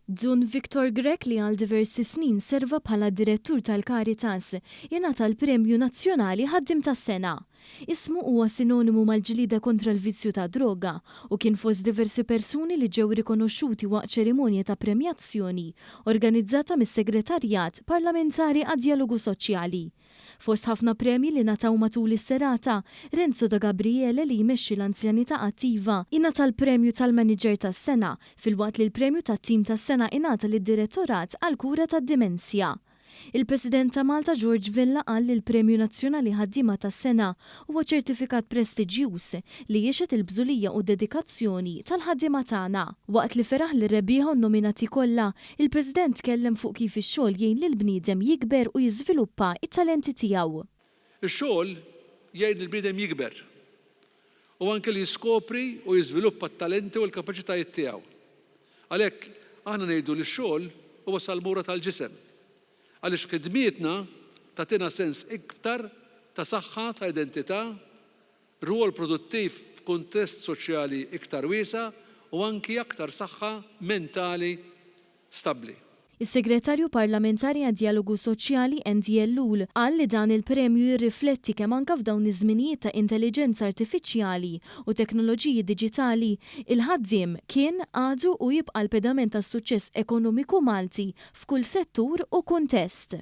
Dun Victor Grek li għal diversi snin serva bħala direttur tal-Caritas jingħata l-Premju Nazzjonali ħaddim tas-sena. Ismu huwa sinonimu mal-ġlida kontra l-vizzju ta' droga u kien fost diversi persuni li ġew rikonoxxuti waqt ċerimonja ta' premjazzjoni organizzata mis-Segretarjat Parlamentari għad-Dialogu Soċjali. Fost ħafna premji li nataw matul is-serata, Renzo da Gabriele li jmexxi l-anzjanità attiva ingħata l-Premju tal-Manager tas-sena filwaqt li l-Premju tat-Tim tas-sena ingħata lid-Direttorat għall-Kura tad-Dimensja. Il-President ta' Malta George Vella qal li l-Premju Nazzjonali ħaddiema tas-sena huwa ċertifikat prestiġjuż li jixed il-bżulija u dedikazzjoni tal-ħaddiema tagħna. Waqt li feraħ li rebbieħa n-nominati kollha, il-President tkellem fuq kif ix-xogħol jgħin lill-bniedem jikber u jiżviluppa it-talenti tiegħu. Ix-xogħol jgħin il-bniedem jikber u anke li jiskopri u jiżviluppa t-talenti u l-kapaċitajiet tiegħu. Għalhekk aħna ngħidu li x-xogħol huwa salmura tal-ġisem. Għaliex khidmietna tagħtina sens iktar ta' saħħa ta' identità, rwol produttiv f'kuntest soċjali iktar wiesa' u anki aktar saħħa mentali stabbli. Is-Segretarju Parlamentari għad-Dialogu Soċjali NDL Lul qal li dan il-premju jirrifletti kemm anke f'dawn iż-żminijiet ta' intelligenza artifiċjali u teknoloġiji diġitali il-ħaddiem kien għadu u jibqa' l-pedament tas-suċċess ekonomiku Malti f'kull settur u kuntest.